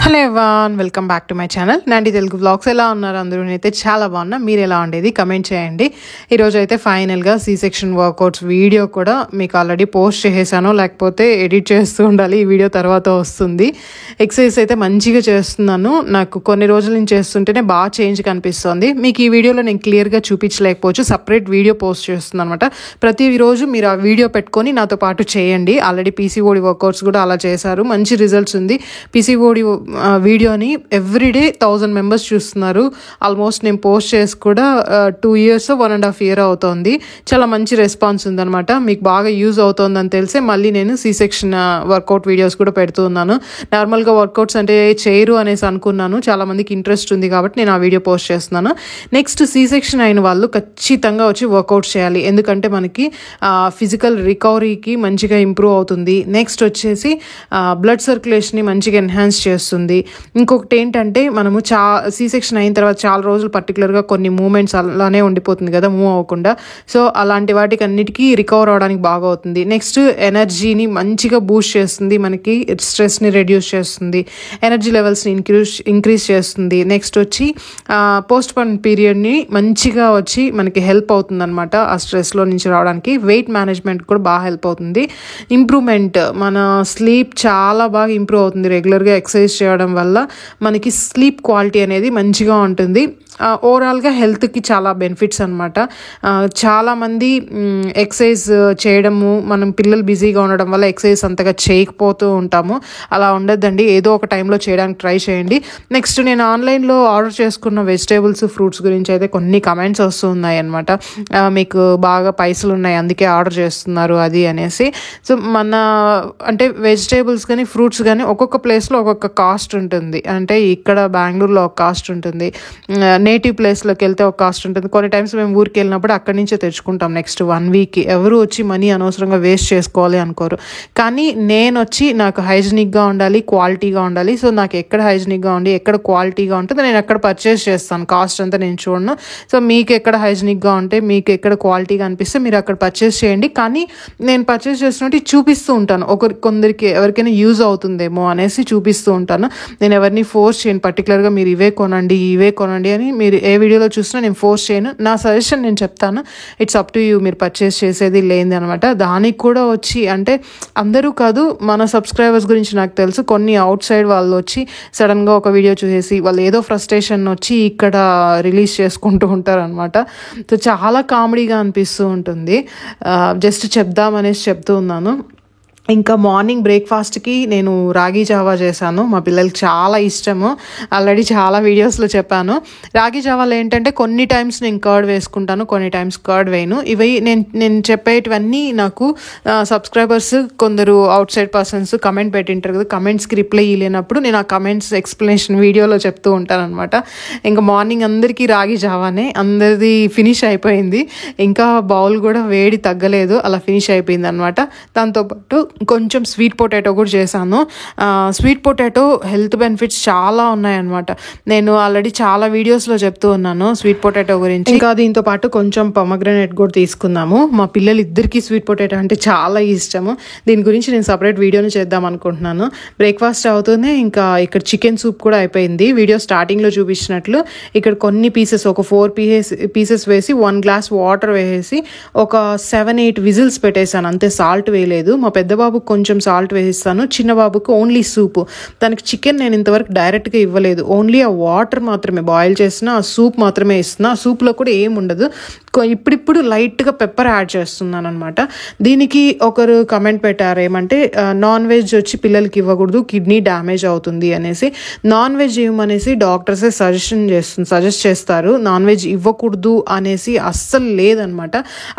Hello everyone, welcome back to my channel Nandi Telugu vlogs. ఎలా ఉన్నారు అందరూ? నేనైతే చాలా బాగున్నా. మీరు ఎలా ఉండేది కమెంట్ చేయండి. ఈరోజు అయితే ఫైనల్గా సి సెక్షన్ వర్కౌట్స్ వీడియో కూడా మీకు ఆల్రెడీ పోస్ట్ చేసేసాను, లేకపోతే ఎడిట్ చేస్తూ ఉండాలి, ఈ వీడియో తర్వాత వస్తుంది. ఎక్సర్సైజ్ అయితే మంచిగా చేస్తున్నాను. నాకు కొన్ని రోజుల నుంచి చేస్తుంటేనే బాగా చేంజ్ కనిపిస్తుంది. మీకు ఈ వీడియోలో నేను క్లియర్గా చూపించలేకపోవచ్చు, సపరేట్ వీడియో పోస్ట్ చేస్తున్నాను అనమాట. ప్రతిరోజు మీరు ఆ వీడియో పెట్టుకొని నాతో పాటు చేయండి. ఆల్రెడీ పీసీఓడి వర్కౌట్స్ కూడా అలా చేశారు, మంచి రిజల్ట్స్ ఉంది. పీసీఓడి వీడియోని ఎవ్రీడే 1000 మెంబర్స్ చూస్తున్నారు. ఆల్మోస్ట్ నేను పోస్ట్ చేసి కూడా 2 years 1.5 years అవుతుంది. చాలా మంచి రెస్పాన్స్ ఉందనమాట. మీకు బాగా యూజ్ అవుతుందని తెలిసే మళ్ళీ నేను సి సెక్షన్ వర్కౌట్ వీడియోస్ కూడా పెడుతూ ఉన్నాను. నార్మల్గా వర్కౌట్స్ అంటే చేయరు అనేసి అనుకున్నాను, చాలా మందికి ఇంట్రెస్ట్ ఉంది కాబట్టి నేను ఆ వీడియో పోస్ట్ చేస్తున్నాను. నెక్స్ట్ సి సెక్షన్ అయిన వాళ్ళు ఖచ్చితంగా వచ్చి వర్కౌట్ చేయాలి, ఎందుకంటే మనకి ఫిజికల్ రికవరీకి మంచిగా ఇంప్రూవ్ అవుతుంది. నెక్స్ట్ వచ్చేసి బ్లడ్ సర్క్యులేషన్ని మంచిగా ఎన్హాన్స్ చేస్తుంది. ఇంకొకటి ఏంటంటే మనము సి సెక్షన్ అయిన తర్వాత చాలా రోజులు పర్టికులర్గా కొన్ని మూమెంట్స్ అలానే ఉండిపోతుంది కదా, మూవ్ అవ్వకుండా. సో అలాంటి వాటికి అన్నిటికీ రికవర్ అవడానికి బాగా అవుతుంది. నెక్స్ట్ ఎనర్జీని మంచిగా బూస్ట్ చేస్తుంది, మనకి స్ట్రెస్ని రెడ్యూస్ చేస్తుంది, ఎనర్జీ లెవెల్స్ని ఇంక్రీజ్ చేస్తుంది. నెక్స్ట్ వచ్చి పోస్ట్ పోన్ పీరియడ్ని మంచిగా వచ్చి మనకి హెల్ప్ అవుతుంది అనమాట. ఆ స్ట్రెస్లో నుంచి రావడానికి వెయిట్ మేనేజ్మెంట్ కూడా బాగా హెల్ప్ అవుతుంది. ఇంప్రూవ్మెంట్, మన స్లీప్ చాలా బాగా ఇంప్రూవ్ అవుతుంది. రెగ్యులర్గా ఎక్సర్సైజ్ చేయడం వల్ల మనకి స్లీప్ క్వాలిటీ అనేది మంచిగా ఉంటుంది. ఓవరాల్గా హెల్త్కి చాలా బెనిఫిట్స్ అనమాట. చాలామంది ఎక్సర్సైజ్ చేయడము, మనం పిల్లలు బిజీగా ఉండడం వల్ల ఎక్సర్సైజ్ అంతగా చేయకపోతూ ఉంటాము. అలా ఉండద్దండి, ఏదో ఒక టైంలో చేయడానికి ట్రై చేయండి. నెక్స్ట్ నేను ఆన్లైన్లో ఆర్డర్ చేసుకున్న వెజిటేబుల్స్, ఫ్రూట్స్ గురించి అయితే కొన్ని కమెంట్స్ వస్తున్నాయి అనమాట. మీకు బాగా పైసలు ఉన్నాయి అందుకే ఆర్డర్ చేస్తున్నారు అది అనేసి. సో మన అంటే వెజిటేబుల్స్ కానీ ఫ్రూట్స్ కానీ ఒక్కొక్క ప్లేస్లో ఒక్కొక్క కాస్ట్ ఉంటుంది. అంటే ఇక్కడ బెంగళూరులో ఒక కాస్ట్ ఉంటుంది, నేటివ్ ప్లేస్లోకి వెళ్తే ఒక కాస్ట్ ఉంటుంది. కొన్ని టైమ్స్ మేము ఊరికి వెళ్ళినప్పుడు అక్కడి నుంచే తెచ్చుకుంటాం. నెక్స్ట్ 1 week ఎవరు వచ్చి మనీ అనవసరంగా వేస్ట్ చేసుకోవాలి అనుకోరు. కానీ నేను వచ్చి నాకు హైజీనిక్గా ఉండాలి, క్వాలిటీగా ఉండాలి. సో నాకు ఎక్కడ హైజీనిక్గా ఉండి ఎక్కడ క్వాలిటీగా ఉంటుందో నేను అక్కడ పర్చేస్ చేస్తాను. కాస్ట్ అంతా నేను చూడను. సో మీకు ఎక్కడ హైజీనిక్గా ఉంటే, మీకు ఎక్కడ క్వాలిటీగా అనిపిస్తే మీరు అక్కడ పర్చేస్ చేయండి. కానీ నేను పర్చేస్ చేస్తున్నట్టు చూపిస్తూ ఉంటాను, కొందరికి ఎవరికైనా యూజ్ అవుతుందేమో అనేసి చూపిస్తూ ఉంటాను. నేను ఎవరిని ఫోర్స్ చేయను, పర్టికులర్గా మీరు ఇవే కొనండి అని మీరు ఏ వీడియోలో చూసినా నేను ఫోర్స్ చేయను. నా సజెషన్ నేను చెప్తాను, ఇట్స్ అప్ టు యూ, మీరు పర్చేస్ చేసేది లేనిది అనమాట. దానికి కూడా వచ్చి అంటే అందరూ కాదు, మన సబ్స్క్రైబర్స్ గురించి నాకు తెలుసు, కొన్ని అవుట్ సైడ్ వాళ్ళు వచ్చి సడన్గా ఒక వీడియో చూసేసి వాళ్ళు ఏదో ఫ్రస్ట్రేషన్ వచ్చి ఇక్కడ రిలీజ్ చేసుకుంటూ ఉంటారు అనమాట. సో చాలా కామెడీగా అనిపిస్తూ ఉంటుంది. జస్ట్ చెప్దామనేసి చెప్తూ ఉన్నాను. ఇంకా మార్నింగ్ బ్రేక్ఫాస్ట్కి నేను రాగి జావా చేశాను, మా పిల్లలకి చాలా ఇష్టము. ఆల్రెడీ చాలా వీడియోస్లో చెప్పాను. రాగి జావాలో ఏంటంటే కొన్ని టైమ్స్ నేను కర్డ్ వేసుకుంటాను, కొన్ని టైమ్స్ కర్డ్ వేయను. ఇవి నేను చెప్పేటివన్నీ నాకు సబ్స్క్రైబర్స్ కొందరు అవుట్ సైడ్ పర్సన్స్ కమెంట్ పెట్టింటారు కదా, కమెంట్స్కి రిప్లై ఇవ్వలేనప్పుడు నేను ఆ కమెంట్స్ ఎక్స్ప్లెనేషన్ వీడియోలో చెప్తూ ఉంటాను అనమాట. ఇంకా మార్నింగ్ అందరికీ రాగి జావానే, అందరిది ఫినిష్ అయిపోయింది. ఇంకా బౌల్ కూడా వేడి తగ్గలేదు, అలా ఫినిష్ అయిపోయింది అనమాట. దాంతోపాటు కొంచెం స్వీట్ పొటాటో కూడా చేశాను. స్వీట్ పొటాటో హెల్త్ బెనిఫిట్స్ చాలా ఉన్నాయన్నమాట. నేను ఆల్రెడీ చాలా వీడియోస్లో చెప్తూ ఉన్నాను స్వీట్ పొటాటో గురించి. ఇంకా దీంతో పాటు కొంచెం పొమగ్రనేట్ కూడా తీసుకున్నాము. మా పిల్లలు ఇద్దరికి స్వీట్ పొటాటో అంటే చాలా ఇష్టము. దీని గురించి నేను సపరేట్ వీడియోని చేద్దాం అనుకుంటున్నాను. బ్రేక్ఫాస్ట్ అవుతూనే ఇంకా ఇక్కడ చికెన్ సూప్ కూడా అయిపోయింది. వీడియో స్టార్టింగ్లో చూపించినట్లు ఇక్కడ కొన్ని పీసెస్, ఒక 4 పీసెస్ వేసి 1 glass వాటర్ వేసేసి ఒక 7-8 విజిల్స్ పెట్టేశాను, అంతే. సాల్ట్ వేయలేదు. మా పెద్ద బాబుకి కొంచెం సాల్ట్ వేసిస్తాను, చిన్న బాబుకి ఓన్లీ సూప్. దానికి చికెన్ నేను ఇంతవరకు డైరెక్ట్గా ఇవ్వలేదు, ఓన్లీ ఆ వాటర్ మాత్రమే బాయిల్ చేసిన ఆ సూప్ మాత్రమే ఇస్తున్నా. ఆ సూప్లో కూడా ఏం ఉండదు. ఇప్పుడిప్పుడు లైట్గా పెప్పర్ యాడ్ చేస్తున్నాను అనమాట. దీనికి ఒకరు కమెంట్ పెట్టారు ఏమంటే, నాన్ వెజ్ వచ్చి పిల్లలకి ఇవ్వకూడదు, కిడ్నీ డ్యామేజ్ అవుతుంది అనేసి. నాన్ వెజ్ ఇవ్వమనేసి డాక్టర్సే సజెస్ట్ చేస్తారు, నాన్ వెజ్ ఇవ్వకూడదు అనేసి అస్సలు లేదనమాట.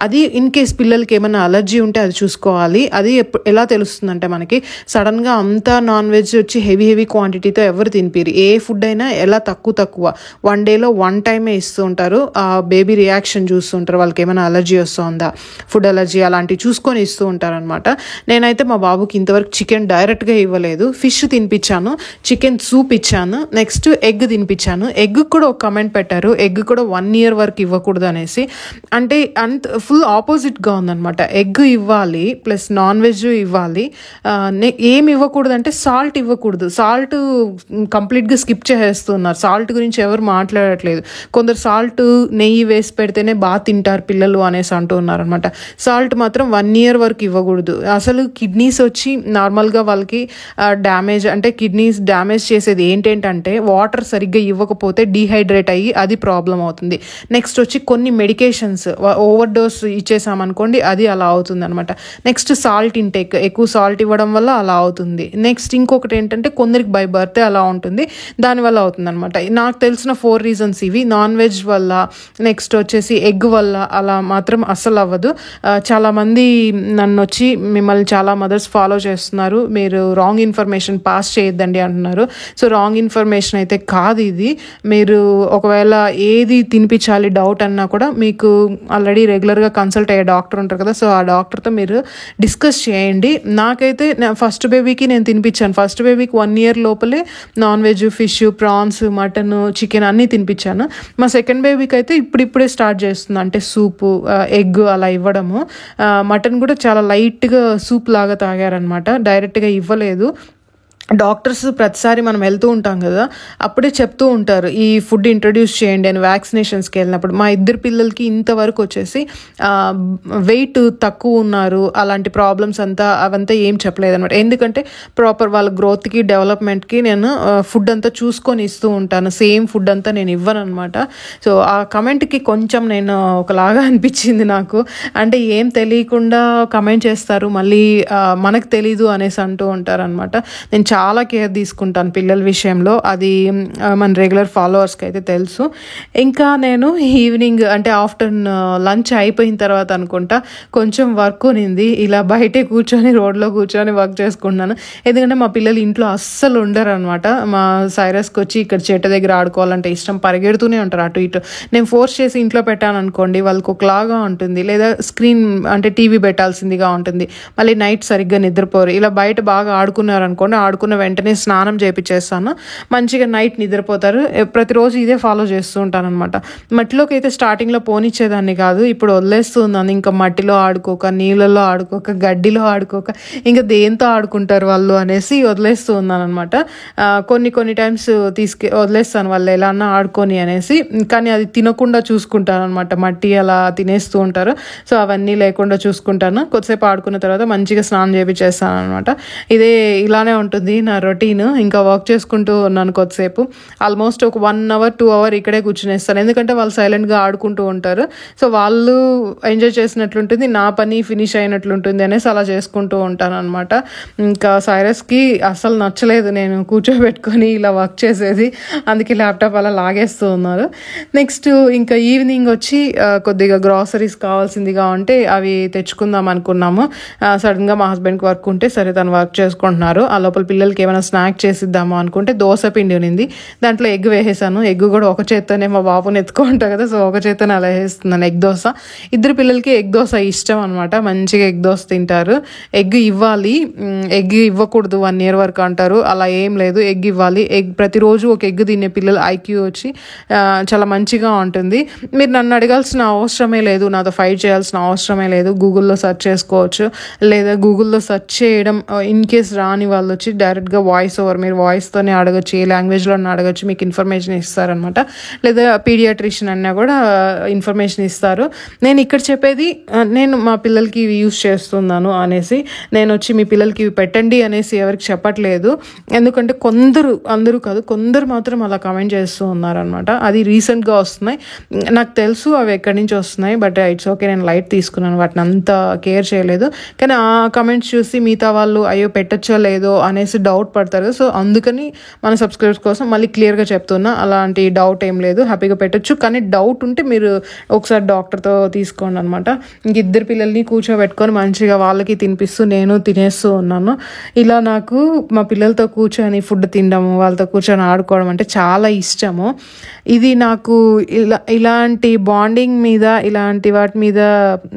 అది ఇన్ కేస్ పిల్లలకి ఏమైనా అలర్జీ ఉంటే అది చూసుకోవాలి. అది ఎలా తెలుస్తుందంటే మనకి సడన్గా అంతా నాన్ వెజ్ వచ్చి హెవీ క్వాంటిటీతో ఎవరు తినిపిరు. ఏ ఫుడ్ అయినా ఎలా తక్కువ 1 dayలో 1 time ఇస్తూ ఉంటారు. ఆ బేబీ రియాక్షన్ చూస్తుంటారు, వాళ్ళకి ఏమైనా అలర్జీ వస్తుందా, ఫుడ్ అలర్జీ అలాంటివి చూసుకొని ఇస్తూ ఉంటారనమాట. నేనైతే మా బాబుకి ఇంతవరకు చికెన్ డైరెక్ట్గా ఇవ్వలేదు. ఫిష్ తినిపించాను, చికెన్ సూప్ ఇచ్చాను, నెక్స్ట్ ఎగ్ తినిపించాను. ఎగ్ కూడా ఒక కమెంట్ పెట్టారు, ఎగ్ కూడా 1 year వరకు ఇవ్వకూడదు అనేసి. అంటే ఫుల్ ఆపోజిట్గా ఉందనమాట. ఎగ్ ఇవ్వాలి ప్లస్ నాన్ వెజ్ ఇవ్వాలి. ఏమి ఇవ్వకూడదు అంటే సాల్ట్ ఇవ్వకూడదు. సాల్ట్ కంప్లీట్గా స్కిప్ చేసేస్తున్నారు. సాల్ట్ గురించి ఎవరు మాట్లాడట్లేదు. కొందరు సాల్ట్ నెయ్యి వేసి పెడితేనే బాగా తింటారు పిల్లలు అనేసి అంటూ ఉన్నారు అనమాట. సాల్ట్ మాత్రం 1 year వరకు ఇవ్వకూడదు. అసలు కిడ్నీస్ వచ్చి నార్మల్గా వాళ్ళకి డ్యామేజ్ అంటే కిడ్నీస్ డ్యామేజ్ చేసేది ఏంటంటే వాటర్ సరిగ్గా ఇవ్వకపోతే డీహైడ్రేట్ అయ్యి అది ప్రాబ్లం అవుతుంది. నెక్స్ట్ వచ్చి కొన్ని మెడికేషన్స్ ఓవర్ డోస్ ఇచ్చేసామనుకోండి, అది అలా అవుతుంది అనమాట. నెక్స్ట్ సాల్ట్ ఇంటేక్, ఎక్కువ సాల్ట్ ఇవ్వడం వల్ల అలా అవుతుంది. నెక్స్ట్ ఇంకొకటి ఏంటంటే కొందరికి బై బర్త్ అలా ఉంటుంది, దానివల్ల అవుతుంది అనమాట. నాకు తెలిసిన 4 reasons ఇవి. నాన్ వెజ్ వల్ల, నెక్స్ట్ వచ్చేసి ఎగ్ వల్ల అలా మాత్రం అస్సలు అవ్వదు. చాలామంది నన్ను వచ్చి మిమ్మల్ని చాలా మదర్స్ ఫాలో చేస్తున్నారు, మీరు రాంగ్ ఇన్ఫర్మేషన్ పాస్ చేయొద్దండి అంటున్నారు. సో రాంగ్ ఇన్ఫర్మేషన్ అయితే కాదు ఇది. మీరు ఒకవేళ ఏది తినిపించాలి డౌట్ అన్నా కూడా మీకు ఆల్రెడీ రెగ్యులర్గా కన్సల్ట్ అయ్యే డాక్టర్ ఉంటారు కదా, సో ఆ డాక్టర్తో మీరు డిస్కస్ చేయండి. నాకైతే ఫస్ట్ బేబీకి నేను తినిపించాను. ఫస్ట్ బేబీకి 1 year లోపలే non veg, fish, prawns, mutton, chicken అన్నీ తినిపించాను. మా సెకండ్ బేబీకి అయితే ఇప్పుడిప్పుడే స్టార్ట్ చేస్తుంది, అంటే సూపు, ఎగ్ అలా ఇవ్వడము. మటన్ కూడా చాలా లైట్గా సూప్ లాగా తాగారనమాట, డైరెక్ట్గా ఇవ్వలేదు. డాక్టర్స్ ప్రతిసారి మనం వెళ్తూ ఉంటాం కదా, అప్పుడే చెప్తూ ఉంటారు ఈ ఫుడ్ ఇంట్రడ్యూస్ చేయండి అని. వ్యాక్సినేషన్స్కి వెళ్ళినప్పుడు మా 2 పిల్లలకి ఇంతవరకు వచ్చేసి వెయిట్ తక్కువ ఉన్నారు, అలాంటి ప్రాబ్లమ్స్ అవంతా ఏం చెప్పలేదు అనమాట. ఎందుకంటే ప్రాపర్ వాళ్ళ గ్రోత్కి, డెవలప్మెంట్కి నేను ఫుడ్ అంతా చూసుకొని ఇస్తూ ఉంటాను. సేమ్ ఫుడ్ అంతా నేను ఇవ్వను అనమాట. సో ఆ కమెంట్కి కొంచెం నేను ఒకలాగా అనిపించింది నాకు. అంటే ఏం తెలియకుండా కమెంట్ చేస్తారు, మళ్ళీ మనకు తెలీదు అనేసి అంటూ ఉంటారు అనమాట. నేను చాలా కేర్ తీసుకుంటాను పిల్లల విషయంలో, అది మన రెగ్యులర్ ఫాలోవర్స్కి అయితే తెలుసు. ఇంకా నేను ఈవినింగ్ అంటే ఆఫ్టర్నూన్ లంచ్ అయిపోయిన తర్వాత అనుకుంటా కొంచెం వర్క్ ఉన్నింది, ఇలా బయటే కూర్చొని రోడ్లో కూర్చొని వర్క్ చేసుకుంటున్నాను. ఎందుకంటే మా పిల్లలు ఇంట్లో అస్సలు ఉండరు అనమాట. మా సైరస్కి వచ్చి ఇక్కడ చెట్టు దగ్గర ఆడుకోవాలంటే ఇష్టం, పరిగెడుతూనే ఉంటారు అటు ఇటు. నేను ఫోర్స్ చేసి ఇంట్లో పెట్టాను అనుకోండి, వాళ్ళకి ఒకలాగా ఉంటుంది, లేదా స్క్రీన్ అంటే టీవీ పెట్టాల్సిందిగా ఉంటుంది, మళ్ళీ నైట్ సరిగ్గా నిద్రపోరు. ఇలా బయట బాగా ఆడుకున్నారు అనుకోండి, ఆడుకున్న వెంటనే స్నానం చేయించేస్తాను, మంచిగా నైట్ నిద్రపోతారు. ప్రతిరోజు ఇదే ఫాలో చేస్తూ ఉంటాను అనమాట. మట్టిలోకి అయితే స్టార్టింగ్లో పోనిచ్చేదాన్ని కాదు, ఇప్పుడు వదిలేస్తూ ఉన్నాను. ఇంకా మట్టిలో ఆడుకోక, నీళ్ళలో ఆడుకోక, గడ్డిలో ఆడుకోక, ఇంకా దేంతో ఆడుకుంటారు వాళ్ళు అనేసి వదిలేస్తూ ఉన్నాను అనమాట. కొన్ని టైమ్స్ వదిలేస్తాను వాళ్ళు ఎలా అన్నా ఆడుకొని అనేసి, కానీ అది తినకుండా చూసుకుంటాను అనమాట. మట్టి అలా తినేస్తూ ఉంటారు, సో అవన్నీ లేకుండా చూసుకుంటాను. కొద్దిసేపు ఆడుకున్న తర్వాత మంచిగా స్నానం చేయించేస్తాను అనమాట. ఇలానే ఉంటుంది నా రొటీన్. ఇంకా వర్క్ చేసుకుంటూ ఉన్నాను కొద్దిసేపు, ఆల్మోస్ట్ ఒక 1 hour 2 hour ఇక్కడే కూర్చునేస్తాను. ఎందుకంటే వాళ్ళు సైలెంట్గా ఆడుకుంటూ ఉంటారు, సో వాళ్ళు ఎంజాయ్ చేసినట్లుంటుంది, నా పని ఫినిష్ అయినట్లుంటుంది అనేసి అలా చేసుకుంటూ ఉంటాను అనమాట. ఇంకా సైరస్కి అస్సలు నచ్చలేదు నేను కూర్చోబెట్టుకొని ఇలా వర్క్ చేసేది, అందుకే ల్యాప్టాప్ అలా లాగేస్తూ ఉన్నారు. నెక్స్ట్ ఇంకా ఈవినింగ్ వచ్చి కొద్దిగా గ్రాసరీస్ కావాల్సిందిగా ఉంటే అవి తెచ్చుకుందాం అనుకున్నాము. సడన్గా మా హస్బెండ్కి వర్క్ ఉంటే సరే తను వర్క్ చేసుకుంటున్నారు, ఆ లోపల పిల్లలకి ఏమైనా స్నాక్ చేసిద్దాము అనుకుంటే దోశ పిండి ఉన్నింది, దాంట్లో ఎగ్ వేసేసాను. ఎగ్ కూడా ఒక చేత్తోనే మా బాబుని ఎత్తుకుంటాను కదా, సో ఒక చేత్తోనే అలా వేస్తున్నాను ఎగ్ దోశ. 2 పిల్లలకి ఎగ్ దోశ ఇష్టం అనమాట, మంచిగా ఎగ్ దోశ తింటారు. ఎగ్ ఇవ్వాలి, ఎగ్ ఇవ్వకూడదు 1 year వరకు అంటారు, అలా ఏం లేదు, ఎగ్ ఇవ్వాలి. ప్రతిరోజు ఒక ఎగ్ తినే పిల్లలు ఐక్యూ వచ్చి చాలా మంచిగా ఉంటుంది. మీరు నన్ను అడగాల్సిన అవసరమే లేదు, నాతో ఫైట్ చేయాల్సిన అవసరమే లేదు, గూగుల్లో సెర్చ్ చేసుకోవచ్చు, లేదా గూగుల్లో సెర్చ్ చేయడం ఇన్ కేస్ రాని వాళ్ళు వచ్చి డైరెక్ట్గా వాయిస్ ఓవర్, మీరు వాయిస్తోనే అడగచ్చు, ఏ లాంగ్వేజ్లో అడగచ్చు, మీకు ఇన్ఫర్మేషన్ ఇస్తారనమాట. లేదా పీడియాట్రిషియన్ అన్నా కూడా ఇన్ఫర్మేషన్ ఇస్తారు. నేను ఇక్కడ చెప్పేది నేను మా పిల్లలకి ఇవి యూస్ చేస్తున్నాను అనేసి, నేను వచ్చి మీ పిల్లలకి ఇవి పెట్టండి అనేసి ఎవరికి చెప్పట్లేదు. ఎందుకంటే అందరూ కాదు, కొందరు మాత్రం అలా కమెంట్ చేస్తూ ఉన్నారనమాట. అది రీసెంట్గా వస్తున్నాయి, నాకు తెలుసు అవి ఎక్కడి నుంచి వస్తున్నాయి, బట్ ఇట్స్ ఓకే, నేను లైట్ తీసుకున్నాను, వాటిని అంత కేర్ చేయలేదు. కానీ ఆ కమెంట్స్ చూసి మిగతా వాళ్ళు అయ్యో పెట్టచ్చో లేదో అనేసి డౌట్ పడతారు. సో అందుకని మన సబ్స్క్రైబర్స్ కోసం మళ్ళీ క్లియర్గా చెప్తున్నా, అలాంటి డౌట్ ఏం లేదు, హ్యాపీగా పెట్టచ్చు. కానీ డౌట్ ఉంటే మీరు ఒకసారి డాక్టర్తో తీసుకోండి అనమాట. ఇంక 2 పిల్లల్ని కూర్చోబెట్టుకొని మంచిగా వాళ్ళకి తినిపిస్తూ నేను తినేస్తూ ఉన్నాను. ఇలా నాకు మా పిల్లలతో కూర్చొని ఫుడ్ తినడము, వాళ్ళతో కూర్చొని ఆడుకోవడం అంటే చాలా ఇష్టము. ఇది నాకు ఇలాంటి బాండింగ్ మీద, ఇలాంటి వాటి మీద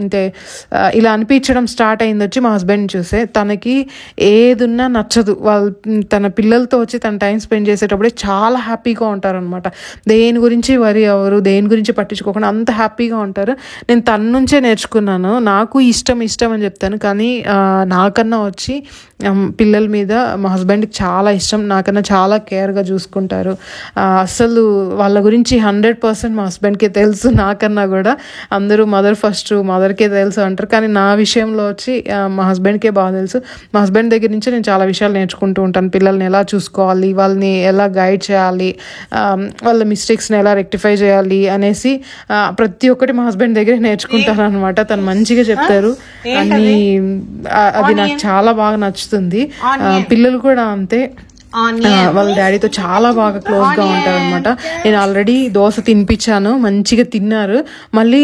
అంటే ఇలా అనిపించడం స్టార్ట్ అయింది వచ్చి మా హస్బెండ్ చూసే. తనకి ఏదున్నా నచ్చదు, తన పిల్లలతో వచ్చి తన టైం స్పెండ్ చేసేటప్పుడే చాలా హ్యాపీగా ఉంటారనమాట. దేని గురించి వరి అవ్వరు, దేని గురించి పట్టించుకోకుండా అంత హ్యాపీగా ఉంటారు. నేను తన నుంచే నేర్చుకున్నాను. నాకు ఇష్టం అని చెప్తాను, కానీ నాకన్నా వచ్చి పిల్లల మీద మా హస్బెండ్కి చాలా ఇష్టం. నాకన్నా చాలా కేర్గా చూసుకుంటారు. అసలు వాళ్ళ గురించి 100% మా హస్బెండ్కే తెలుసు. నాకన్నా కూడా అందరూ మదర్ ఫస్ట్, మదర్కే తెలుసు అంటారు, కానీ నా విషయంలో వచ్చి మా హస్బెండ్కే బాగా తెలుసు. మా హస్బెండ్ దగ్గర నుంచి నేను చాలా విషయాలు నేర్చుకుంటూ ఉంటాను. పిల్లల్ని ఎలా చూసుకోవాలి, వాళ్ళని ఎలా గైడ్ చేయాలి, వాళ్ళ మిస్టేక్స్ని ఎలా రెక్టిఫై చేయాలి అనేసి ప్రతి ఒక్కటి మా హస్బెండ్ దగ్గర నేర్చుకుంటాను అనమాట. తను మంచిగా చెప్తారు అన్ని. అది నాకు చాలా బాగా నచ్చుతుంది. పిల్లలు కూడా అంతే, వాళ్ళ డాడీతో చాలా బాగా క్లోజ్గా ఉంటారు అనమాట. నేను ఆల్రెడీ దోశ తినిపించాను, మంచిగా తిన్నారు. మళ్ళీ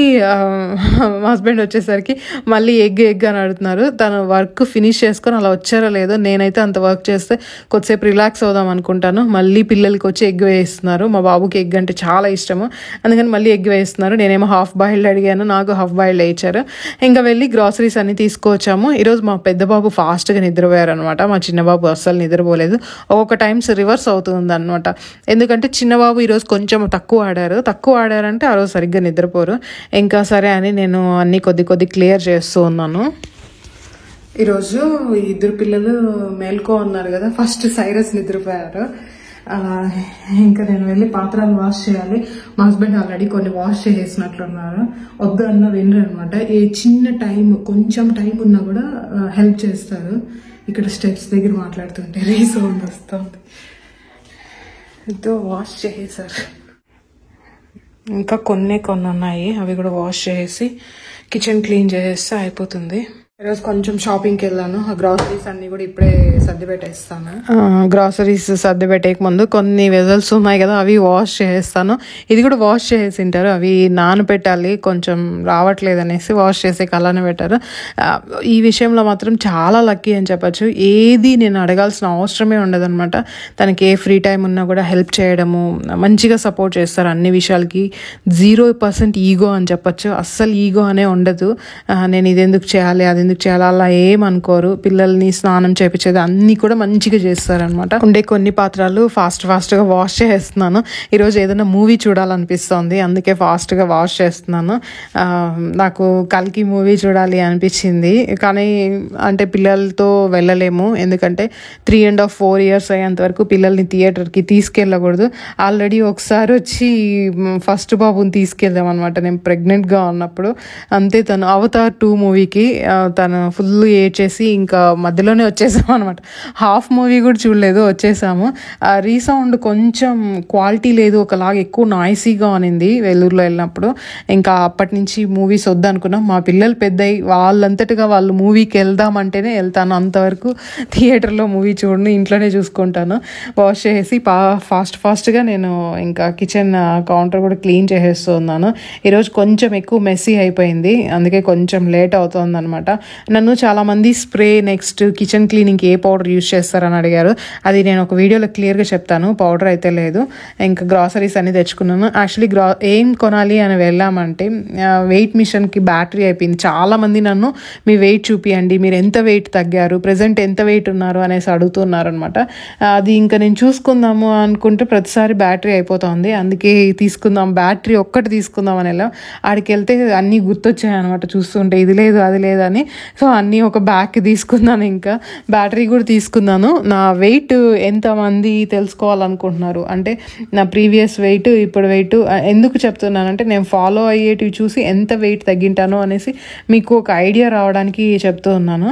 మా హస్బెండ్ వచ్చేసరికి మళ్ళీ ఎగ్ అని అడుగుతున్నారు. తను వర్క్ ఫినిష్ చేసుకొని అలా వచ్చారో లేదో, నేనైతే అంత వర్క్ చేస్తే కొద్దిసేపు రిలాక్స్ అవుదాం అనుకుంటాను. మళ్ళీ పిల్లలకి వచ్చి ఎగ్ వేస్తున్నారు. మా బాబుకి ఎగ్ అంటే చాలా ఇష్టము, అందుకని మళ్ళీ ఎగ్ వేస్తున్నారు. నేనేమో హాఫ్ బాయిల్డ్ అడిగాను, నాకు హాఫ్ బాయిల్డ్ వేయించారు. ఇంకా వెళ్ళి గ్రాసరీస్ అన్ని తీసుకువచ్చాము. ఈరోజు మా పెద్ద బాబు ఫాస్ట్గా నిద్రపోయారు అనమాట. మా చిన్న బాబు అస్సలు నిద్రపోలేదు. ఒక్కొక్క టైమ్స్ రివర్స్ అవుతుంది అనమాట. ఎందుకంటే చిన్నబాబు ఈరోజు కొంచెం తక్కువ ఆడారంటే ఆ రోజు సరిగ్గా నిద్రపోరు. ఇంకా సరే అని నేను అన్నీ కొద్ది క్లియర్ చేస్తూ ఉన్నాను. ఈరోజు ఇద్దరు పిల్లలు మేల్కో ఉన్నారు కదా, ఫస్ట్ సైరస్ నిద్రపోయారు. ఇంకా నేను వెళ్ళి పాత్రలు వాష్ చేయాలి. మా హస్బెండ్ ఆల్రెడీ కొన్ని వాష్ చేసేసినట్లున్నారు. వద్దు అన్న వినరు అనమాట. ఏ చిన్న కొంచెం టైం ఉన్నా కూడా హెల్ప్ చేస్తారు. ఇక్కడ స్టెప్స్ దగ్గర మాట్లాడుతుంటే రీసౌండ్ వస్తుంది. ఇదో వాష్ చేసేసారు. ఇంకా కొన్ని ఉన్నాయి, అవి కూడా వాష్ చేసి కిచెన్ క్లీన్ చేసేస్తే అయిపోతుంది. ఈరోజు కొంచెం షాపింగ్కి వెళ్ళాను. ఆ గ్రాసరీస్ అన్ని కూడా ఇప్పుడే సర్ది పెట్టేస్తాను. గ్రాసరీస్ సర్ది పెట్టేక ముందు కొన్ని వెజల్స్ ఉన్నాయి కదా, అవి వాష్ చేసేస్తాను. ఇది కూడా వాష్ చేసింటారు, అవి నానబెట్టాలి, కొంచెం రావట్లేదు అనేసి వాష్ చేసే అలానే పెట్టారు. ఈ విషయంలో మాత్రం చాలా లక్కీ అని చెప్పచ్చు. ఏది నేను అడగాల్సిన అవసరమే ఉండదన్నమాట. తనకి ఏ ఫ్రీ టైం ఉన్నా కూడా హెల్ప్ చేయడము, మంచిగా సపోర్ట్ చేస్తారు అన్ని విషయాలకి. 0% ఈగో అని చెప్పచ్చు. అస్సలు ఈగో అనే ఉండదు. నేను ఇది ఎందుకు చేయాలి, అది ఎందుకు చేయాలి అలా ఏమనుకోరు. పిల్లల్ని స్నానం చేపించేది అన్నీ కూడా మంచిగా చేస్తారనమాట. ఉండే కొన్ని పాత్రలు ఫాస్ట్గా వాష్ చేస్తున్నాను. ఈరోజు ఏదైనా మూవీ చూడాలనిపిస్తుంది, అందుకే ఫాస్ట్గా వాష్ చేస్తున్నాను. నాకు కల్కి మూవీ చూడాలి అనిపించింది, కానీ అంటే పిల్లలతో వెళ్ళలేము. ఎందుకంటే 3.5-4 years అయ్యేంత వరకు పిల్లల్ని థియేటర్కి తీసుకెళ్ళకూడదు. ఆల్రెడీ ఒకసారి వచ్చి ఫస్ట్ బాబుని తీసుకెళ్దాం అనమాట, నేను ప్రెగ్నెంట్గా ఉన్నప్పుడు. అంతే, తను అవతార్ 2 మూవీకి తను ఫుల్ ఏడ్చేసి ఇంకా మధ్యలోనే వచ్చేసాము అనమాట. హాఫ్ మూవీ కూడా చూడలేదు, వచ్చేసాము. రీసౌండ్ కొంచెం క్వాలిటీ లేదు, ఒకలాగా ఎక్కువ నాయిసీగా ఉన్నింది వెల్లూరులో వెళ్ళినప్పుడు. ఇంకా అప్పటి నుంచి మూవీస్ వద్దనుకున్నాం. మా పిల్లలు పెద్దయి వాళ్ళంతటిగా వాళ్ళు మూవీకి వెళ్దామంటేనే వెళ్తాను, అంతవరకు థియేటర్లో మూవీ చూడను, ఇంట్లోనే చూసుకుంటాను. వాష్ చేసి ఫాస్ట్గా నేను ఇంకా కిచెన్ కౌంటర్ కూడా క్లీన్ చేసేస్తున్నాను. ఈరోజు కొంచెం ఎక్కువ మెస్సీ అయిపోయింది, అందుకే కొంచెం లేట్ అవుతుంది అనమాట. నన్ను చాలామంది స్ప్రే నెక్స్ట్ కిచెన్ క్లీనింగ్కి ఏ పౌడర్ యూజ్ చేస్తారని అడిగారు. అది నేను ఒక వీడియోలో క్లియర్గా చెప్తాను. పౌడర్ అయితే లేదు. ఇంకా గ్రాసరీస్ అన్ని తెచ్చుకున్నాను. యాక్చువల్లీ ఏం కొనాలి అని వెళ్ళామంటే వెయిట్ మిషన్కి బ్యాటరీ అయిపోయింది. చాలామంది నన్ను మీ వెయిట్ చూపియండి, మీరు ఎంత వెయిట్ తగ్గారు, ప్రెజెంట్ ఎంత వెయిట్ ఉన్నారు అనేసి అడుగుతున్నారు అనమాట. అది ఇంకా నేను చూసుకుందాము అనుకుంటే ప్రతిసారి బ్యాటరీ అయిపోతుంది, అందుకే బ్యాటరీ ఒక్కటి తీసుకుందాం అని వెళ్ళాం. ఆడికి వెళ్తే అన్నీ గుర్తొచ్చాయి అనమాట. చూస్తుంటే ఇది లేదు అది లేదని. సో అన్నీ ఒక బ్యాగ్ తీసుకున్నాను. ఇంకా బ్యాటరీ కూడా తీసుకున్నాను. నా వెయిట్ ఎంతమంది తెలుసుకోవాలనుకుంటున్నారు అంటే, నా ప్రీవియస్ వెయిట్ ఇప్పుడు వెయిట్ ఎందుకు చెప్తున్నానంటే, నేను ఫాలో అయ్యేటివి చూసి ఎంత వెయిట్ తగ్గింటానో అనేసి మీకు ఒక ఐడియా రావడానికి చెప్తూ ఉన్నాను.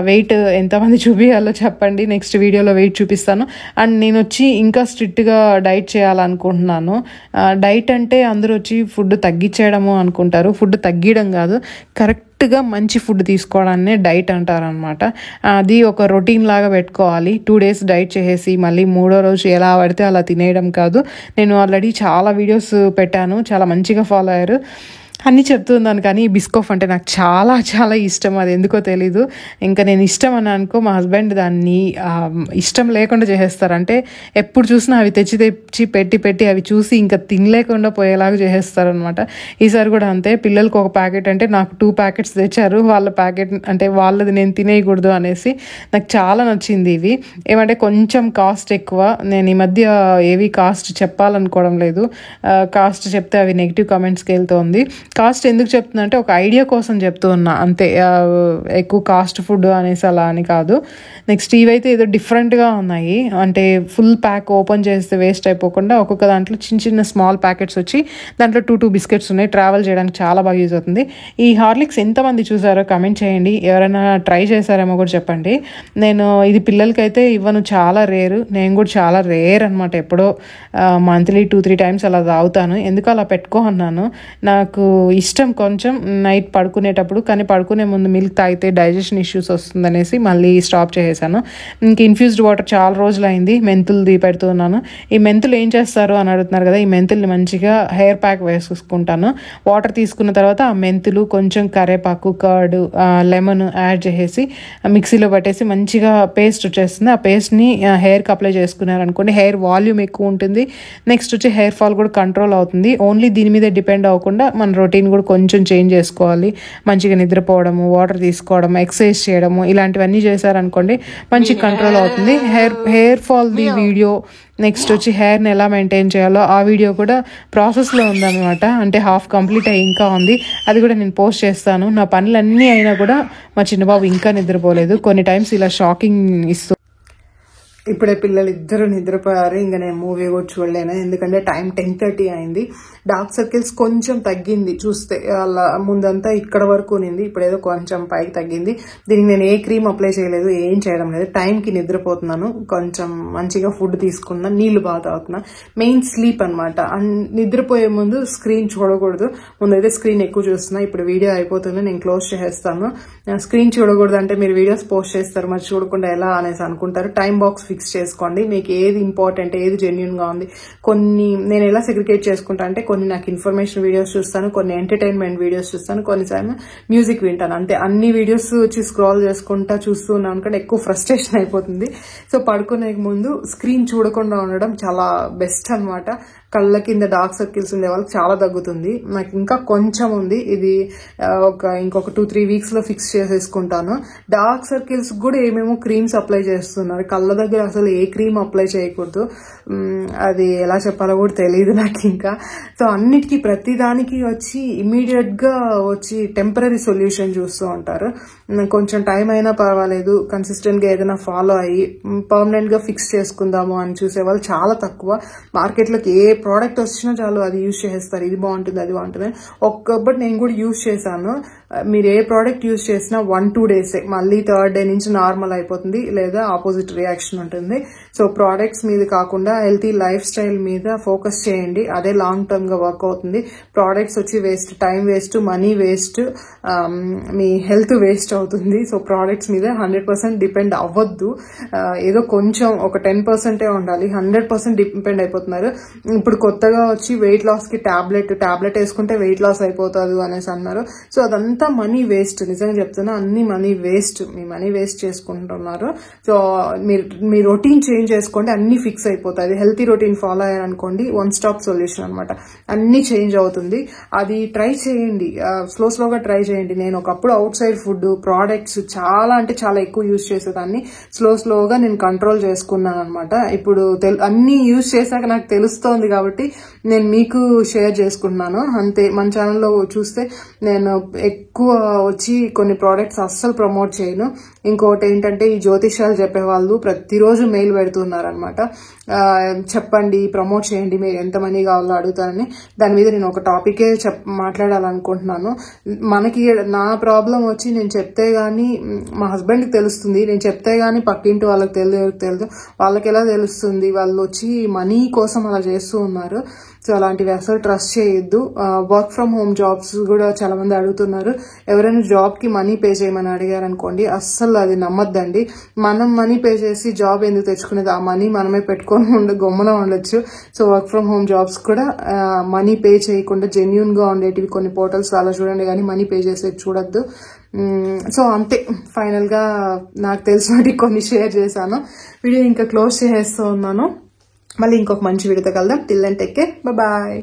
వెయిట్ ఎంతమంది చూపించాలో చెప్పండి, నెక్స్ట్ వీడియోలో వెయిట్ చూపిస్తాను. అండ్ నేను వచ్చి ఇంకా స్ట్రిక్ట్గా డైట్ చేయాలనుకుంటున్నాను. డైట్ అంటే అందరూ వచ్చి ఫుడ్ తగ్గించేయడము అనుకుంటారు. ఫుడ్ తగ్గియడం కాదు, కరెక్ట్గా మంచి ఫుడ్ తీసుకోవడాన్నే డైట్ అంటారనమాట. అది ఒక రొటీన్ లాగా పెట్టుకోవాలి. 2 days డైట్ చేసేసి మళ్ళీ 3వ రోజు ఎలా పడితే అలా తినేయడం కాదు. నేను ఆల్రెడీ చాలా వీడియోస్ పెట్టాను, చాలా మంచిగా ఫాలో అయ్యారు. అన్నీ చెప్తున్నాను. కానీ ఈ బిస్కోఫ్ అంటే నాకు చాలా చాలా ఇష్టం. అది ఎందుకో తెలీదు. ఇంకా నేను ఇష్టం అని అనుకో, మా హస్బెండ్ దాన్ని ఇష్టం లేకుండా చేసేస్తారు. అంటే ఎప్పుడు చూసినా అవి తెచ్చి పెట్టి పెట్టి అవి చూసి ఇంకా తినలేకుండా పోయేలాగా చేసేస్తారనమాట. ఈసారి కూడా అంతే. పిల్లలకి ఒక ప్యాకెట్ అంటే నాకు 2 ప్యాకెట్స్ తెచ్చారు. వాళ్ళ ప్యాకెట్ అంటే వాళ్ళది నేను తినేయకూడదు అనేసి. నాకు చాలా నచ్చింది ఇవి. ఏమంటే కొంచెం కాస్ట్ ఎక్కువ. నేను ఈ మధ్య ఏవి కాస్ట్ చెప్పాలనుకోవడం లేదు. కాస్ట్ చెప్తే అవి నెగిటివ్ కమెంట్స్కి వెళ్తుంది. కాస్ట్ ఎందుకు చెప్తున్నా అంటే ఒక ఐడియా కోసం చెప్తూ ఉన్నా అంతే. ఎక్కువ కాస్ట్ ఫుడ్ అనేసి అలా అని కాదు. నెక్స్ట్ ఇవైతే ఏదో డిఫరెంట్గా ఉన్నాయి. అంటే ఫుల్ ప్యాక్ ఓపెన్ చేస్తే వేస్ట్ అయిపోకుండా ఒక్కొక్క దాంట్లో చిన్న చిన్న స్మాల్ ప్యాకెట్స్ వచ్చి దాంట్లో 2 బిస్కెట్స్ ఉన్నాయి. ట్రావెల్ చేయడానికి చాలా బాగా యూజ్ అవుతుంది. ఈ హార్లిక్స్ ఎంతమంది చూసారో కమెంట్ చేయండి. ఎవరైనా ట్రై చేశారేమో కూడా చెప్పండి. నేను ఇది పిల్లలకైతే ఇవ్వను, చాలా రేరు. నేను కూడా చాలా రేర్ అనమాట. ఎప్పుడో మంత్లీ 2-3 టైమ్స్ అలా తాగుతాను. ఎందుకు అలా పెట్టుకో అన్నాను. నాకు ఇష్టం కొంచెం నైట్ పడుకునేటప్పుడు, కానీ పడుకునే ముందు మిల్క్ తాగితే డైజెషన్ ఇష్యూస్ వస్తుందనేసి మళ్ళీ స్టాప్ చేసేసాను. ఇంక ఇన్ఫ్యూజ్డ్ వాటర్ చాలా రోజులు అయింది, మెంతులు పెడుతున్నాను. ఈ మెంతులు ఏం చేస్తారు అని అడుగుతున్నారు కదా. ఈ మెంతుల్ని మంచిగా హెయిర్ ప్యాక్ వేసుకుంటాను. వాటర్ తీసుకున్న తర్వాత ఆ మెంతులు, కొంచెం కరేపాకు, కర్డ్, లెమన్ యాడ్ చేసేసి మిక్సీలో పట్టేసి మంచిగా పేస్ట్ వచ్చేస్తుంది. ఆ పేస్ట్ని హెయిర్కి అప్లై చేసుకున్నారనుకోండి, హెయిర్ వాల్యూమ్ ఎక్కువ ఉంటుంది. నెక్స్ట్ వచ్చి హెయిర్ ఫాల్ కూడా కంట్రోల్ అవుతుంది. ఓన్లీ దీని మీద డిపెండ్ అవ్వకుండా మన రొటీన్ కూడా కొంచెం చేంజ్ చేసుకోవాలి. మంచిగా నిద్రపోవడము, వాటర్ తీసుకోవడం, ఎక్సర్సైజ్ చేయడము, ఇలాంటివన్నీ చేశారనుకోండి మంచి కంట్రోల్ అవుతుంది. హెయిర్ ఫాల్ది వీడియో, నెక్స్ట్ వచ్చి హెయిర్ని ఎలా మెయింటైన్ చేయాలో ఆ వీడియో కూడా ప్రాసెస్లో ఉందన్నమాట. అంటే హాఫ్ కంప్లీట్ అయ్యి ఇంకా ఉంది. అది కూడా నేను పోస్ట్ చేస్తాను. నా పనులన్నీ అయినా కూడా మా చిన్నబాబు ఇంకా నిద్రపోలేదు. కొన్ని టైమ్స్ ఇలా షాకింగ్ ఇస్తూ. ఇప్పుడే పిల్లలు ఇద్దరు నిద్రపోయారు. ఇంకా నేను మూవీ కూడా చూడలేను, ఎందుకంటే టైం 10:30 అయింది. డార్క్ సర్కిల్స్ కొంచెం తగ్గింది చూస్తే. అలా ముందంతా ఇక్కడ వరకు ఉన్నింది, ఇప్పుడు ఏదో కొంచెం పైకి తగ్గింది. దీనికి నేను ఏ క్రీమ్ అప్లై చేయలేదు, ఏం చేయడం లేదు. టైంకి నిద్రపోతున్నాను. కొంచెం మంచిగా ఫుడ్ తీసుకున్నా, నీళ్లు బాగా తాగుతున్నా. మెయిన్ స్లీప్ అనమాట. నిద్రపోయే ముందు స్క్రీన్ చూడకూడదు. ముందైతే స్క్రీన్ ఎక్కువ చూస్తున్నా. ఇప్పుడు వీడియో అయిపోతుంది, నేను క్లోజ్ చేసేస్తాను. స్క్రీన్ చూడకూడదు అంటే మీరు వీడియోస్ పోస్ట్ చేస్తారు, మరి చూడకుండా ఎలా అనేసి అనుకుంటారు. టైం బాక్స్ ఫిక్స్ చేసుకోండి. మీకు ఏది ఇంపార్టెంట్, ఏది జెన్యూన్ గా ఉంది. కొన్ని నేను ఎలా సెగ్రిగేట్ చేసుకుంటా అంటే, కొన్ని నాకు ఇన్ఫర్మేషన్ వీడియోస్ చూస్తాను, కొన్ని ఎంటర్టైన్మెంట్ వీడియోస్ చూస్తాను, కొన్నిసార్లు మ్యూజిక్ వింటాను. అంతే. అన్ని వీడియోస్ వచ్చి స్క్రాల్ చేసుకుంటా చూస్తూ ఉన్నాను అనుకుంటే ఎక్కువ ఫ్రస్ట్రేషన్ అయిపోతుంది. సో పడుకునే ముందు స్క్రీన్ చూడకుండా ఉండడం చాలా బెస్ట్ అనమాట. కళ్ళ కింద డార్క్ సర్కిల్స్ ఉండే వాళ్ళకి చాలా తగ్గుతుంది. నాకు ఇంకా కొంచెం ఉంది. ఇది ఇంకొక 2-3 వీక్స్ లో ఫిక్స్ చేసేసుకుంటాను. డార్క్ సర్కిల్స్ కూడా ఏమేమో క్రీమ్స్ అప్లై చేస్తున్నారు. కళ్ళ దగ్గర అసలు ఏ క్రీమ్ అప్లై చేయకూడదు. అది ఎలా చెప్పాలో కూడా తెలియదు నాకు ఇంకా. సో అన్నిటికీ ప్రతిదానికి వచ్చి ఇమీడియట్ గా వచ్చి టెంపరీ సొల్యూషన్ చూస్తూ ఉంటారు. కొంచెం టైం అయినా పర్వాలేదు, కన్సిస్టెంట్ గా ఏదైనా ఫాలో అయ్యి పర్మనెంట్ గా ఫిక్స్ చేసుకుందాము అని చూసే వాళ్ళు చాలా తక్కువ. మార్కెట్లోకి ఏ ప్రోడక్ట్ వచ్చినా చాలు అది యూజ్ చేస్తారు. ఇది బాగుంటుంది, అది బాగుంటుంది. బట్ నేను కూడా యూజ్ చేశాను. మీరు ఏ ప్రోడక్ట్ యూజ్ చేసినా 1-2 డేసే, మళ్ళీ 3rd డే నుంచి నార్మల్ అయిపోతుంది, లేదా ఆపోజిట్ రియాక్షన్ ఉంటుంది. సో ప్రోడక్ట్స్ మీద కాకుండా హెల్తీ లైఫ్ స్టైల్ మీద ఫోకస్ చేయండి. అదే లాంగ్ టర్మ్ గా వర్క్ అవుతుంది. ప్రోడక్ట్స్ వచ్చి waste, time waste, money waste, మీ హెల్త్ వేస్ట్ అవుతుంది. సో ప్రోడక్ట్స్ మీద 100% డిపెండ్ అవ్వద్దు. ఏదో కొంచెం ఒక 10% ఉండాలి. 100% డిపెండ్ అయిపోతున్నారు. ఇప్పుడు కొత్తగా వచ్చి వెయిట్ లాస్ కి టాబ్లెట్ వేసుకుంటే వెయిట్ లాస్ అయిపోతుంది అనేసి అన్నారు. సో అదంతా మనీ వేస్ట్. నిజంగా చెప్తున్నా, అన్ని మనీ వేస్ట్. మీ మనీ వేస్ట్ చేసుకుంటున్నారు. సో మీ రొటీన్ చేంజ్ చేసుకోండి, అన్ని ఫిక్స్ అయిపోతాయి. హెల్తీ రొటీన్ ఫాలో అయ్యారనుకోండి, 1 స్టాప్ సొల్యూషన్ అనమాట. అన్ని చేంజ్ అవుతుంది. అది ట్రై చేయండి, స్లోగా ట్రై చేయండి. నేను ఒకప్పుడు అవుట్ సైడ్ ఫుడ్ ప్రోడక్ట్స్ చాలా అంటే చాలా ఎక్కువ యూజ్ చేసేదాన్ని. స్లోగా నేను కంట్రోల్ చేసుకున్నాను అనమాట. ఇప్పుడు అన్ని యూజ్ చేశాక నాకు తెలుస్తోంది కాబట్టి నేను మీకు షేర్ చేసుకుంటున్నాను అంతే. మన ఛానల్లో చూస్తే నేను ఎక్కువ వచ్చి కొన్ని ప్రోడక్ట్స్ అస్సలు ప్రమోట్ చేయను. ఇంకోటి ఏంటంటే, ఈ జ్యోతిష్యాలు చెప్పేవాళ్ళు ప్రతిరోజు మెయిల్ పెడుతున్నారు అనమాట. చెప్పండి, ప్రమోట్ చేయండి, మీరు ఎంత మనీ కావాలో అడుగుతారని. దాని మీద నేను ఒక టాపికే మాట్లాడాలనుకుంటున్నాను. మనకి నా ప్రాబ్లం వచ్చి నేను చెప్తే గానీ మా హస్బెండ్కి తెలుస్తుంది, నేను చెప్తే గానీ పక్కింటి వాళ్ళకి తెలియదు. వాళ్ళకి ఎలా తెలుస్తుంది? వాళ్ళు వచ్చి మనీ కోసం అలా చేస్తూ ఉన్నారు. సో అలాంటివి అసలు ట్రస్ట్ చేయొద్దు. వర్క్ ఫ్రమ్ హోమ్ జాబ్స్ కూడా చాలా మంది అడుగుతున్నారు. ఎవరైనా జాబ్కి మనీ పే చేయమని అడిగారు అనుకోండి, అస్సలు అది నమ్మద్దండి. మనం మనీ పే చేసి జాబ్ ఎందుకు తెచ్చుకునేది, ఆ మనీ మనమే పెట్టుకొని గమ్మున ఉండొచ్చు. So work from home jobs కూడా మనీ పే చేయకుండా జెన్యూన్గా ఉండేటివి కొన్ని పోర్టల్స్ అలా చూడండి, కానీ మనీ పే చేసేది చూడొద్దు. సో అంతే, ఫైనల్గా నాకు తెలిసినవి కొన్ని షేర్ చేశాను. వీడియో ఇంకా క్లోజ్ చేసేస్తూ ఉన్నాను. మళ్ళీ ఇంకొక మంచి వీడియోతో కలుద్దాం. Till then take care, bye.